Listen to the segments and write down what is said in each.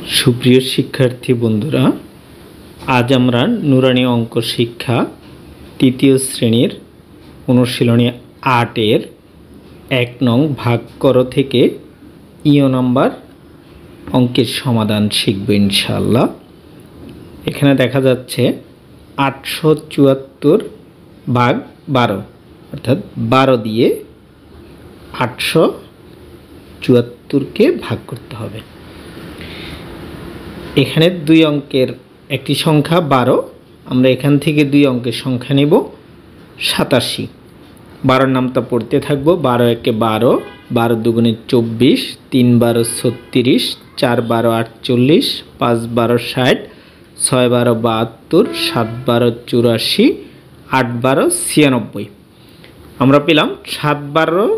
সুপ্রিয় শিক্ষার্থী বন্ধুরা, আজ আমরা নুরানি অঙ্ক শিক্ষা তৃতীয় শ্রেণীর অনুশীলনী ৮-এর ১ নং ভাগ করো থেকে ইয় নাম্বার অঙ্কের সমাধান শিখব ইনশাআল্লাহ। এখানে দেখা যাচ্ছে ৮৭৪ ভাগ ১২, অর্থাৎ ১২ দিয়ে ৮৭৪কে ভাগ করতে হবে। এখানে দুই অঙ্কের একটি সংখ্যা ১২, আমরা এখান থেকে দুই অঙ্কের সংখ্যা নেব ৮৭। ১২ নামটা পড়তে থাকবো। ১২ একে ১২, ১২ দুগুণে ২৪, ৩ ১২ ৩৬, ৪ ১২ ৪৮, ৫ ১২ ৬০, ৬ ১২ ৭২, ৭ ১২ ৮৪, ৮ ১২ ৯৬। আমরা পেলাম ৭ ১২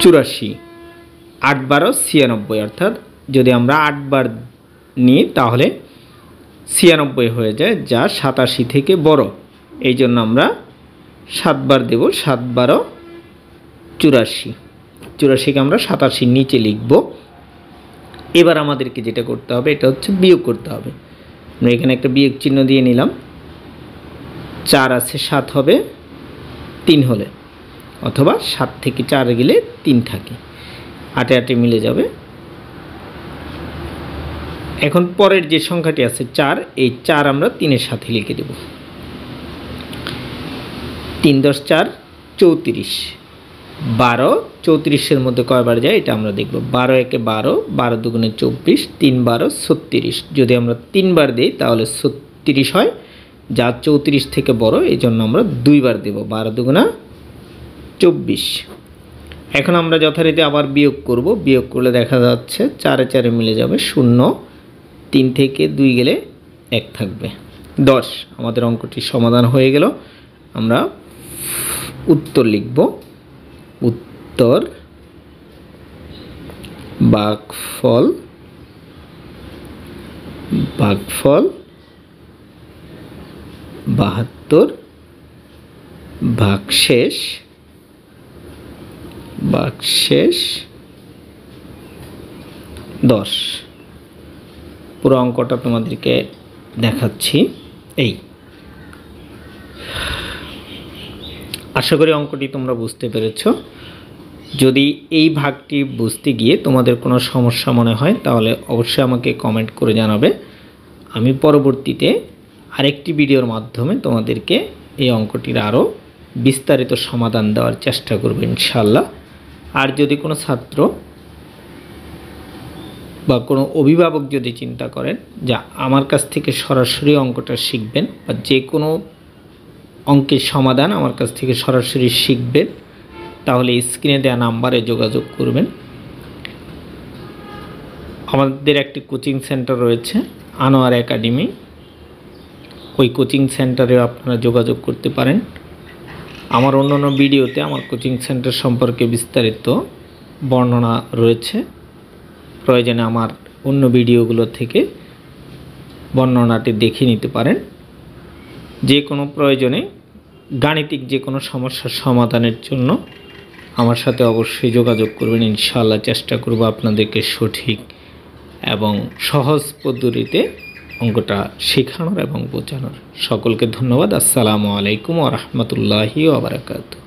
৮৪, ৮ ১২ ৯৬, অর্থাৎ যদি আমরা ৮ বার নিই তাহলে ৯৬ হয়ে যায়, যা ৮৭ থেকে বড়। এই জন্য আমরা ৭ বার দেব। ৭ ১২ ৮৪, ৮৪কে আমরা ৮৭ নিচে লিখব। এবার আমাদেরকে যেটা করতে হবে এটা হচ্ছে বিয়োগ করতে হবে। আমরা এখানে একটা বিয়োগ চিহ্ন দিয়ে নিলাম। ৪ আছে ৭ হবে ৩ হলে, অথবা ৭ থেকে ৪ গেলে ৩ থাকে, ৮ ৮ মিলে যাবে। এখন পরের যে সংখ্যাটি আছে ৪, এই ৪ আমরা ৩-এর সাথে লিখে দেব। ৩ ১০ ৪ ৩৪, ১২ ৩৪-এর মধ্যে কয়বার যায় এটা আমরা দেখব। ১২ একে ১২, ১২ দুগুণে ২৪, ৩ ১২ ৩৬। যদি আমরা ৩ বার দিই তাহলে ৩৬ হয়, যা ৩৪ থেকে বড়। এই জন্য আমরা ২ বার দেব। ১২ দুগুণা ২৪। এখন আমরা যথারীতি আবার বিয়োগ করব। বিয়োগ করলে দেখা যাচ্ছে ৪ ৪ মিলে যাবে ০, ৩ থেকে ২ গেলে ১ থাকবে, ১০। আমাদের অঙ্কটি সমাধান হয়ে গেল। আমরা উত্তর লিখব। উত্তর ভাগফল ভাগফল ৭২ ভাগশেষ ১০। পুরো অঙ্কটা তোমাদেরকে দেখাচ্ছি। এই আশা করি অঙ্কটি তোমরা বুঝতে পেরেছ। যদি এই ভাগটি বুঝতে গিয়ে তোমাদের কোনো সমস্যা মনে হয় তাহলে অবশ্যই আমাকে কমেন্ট করে জানাবে। আমি পরবর্তীতে আরেকটি ভিডিওর মাধ্যমে তোমাদেরকে এই অঙ্কটির আরও বিস্তারিত সমাধান দেওয়ার চেষ্টা করব ইনশাআল্লাহ। আর যদি কোনো ছাত্র বা কোনো অভিভাবক যদি চিন্তা করেন যে আমার কাছ থেকে সরাসরি অঙ্কটা শিখবেন বা যে কোনো অঙ্কের সমাধান আমার কাছ থেকে সরাসরি শিখবেন, তাহলে স্ক্রিনে দেওয়া নাম্বারে যোগাযোগ করবেন। আমাদের একটি কোচিং সেন্টার রয়েছে, আনোয়ার একাডেমি। ওই কোচিং সেন্টারেও আপনারা যোগাযোগ করতে পারেন। আমার অন্যান্য ভিডিওতে আমার কোচিং সেন্টার সম্পর্কে বিস্তারিত বর্ণনা রয়েছে। প্রয়োজনে আমার অন্য ভিডিওগুলো থেকে বর্ণনাটি দেখে নিতে পারেন। যে কোনো প্রয়োজনে গাণিতিক যে কোনো সমস্যার সমাধানের জন্য আমার সাথে অবশ্যই যোগাযোগ করবেন ইনশাআল্লাহ। চেষ্টা করব আপনাদেরকে সঠিক এবং সহজ পদ্ধতিতে অঙ্কটা শেখানোর এবং বোঝানোর। সকলকে ধন্যবাদ। আসসালামু আলাইকুম ওয়া রাহমাতুল্লাহি ওয়া বারাকাতুহু।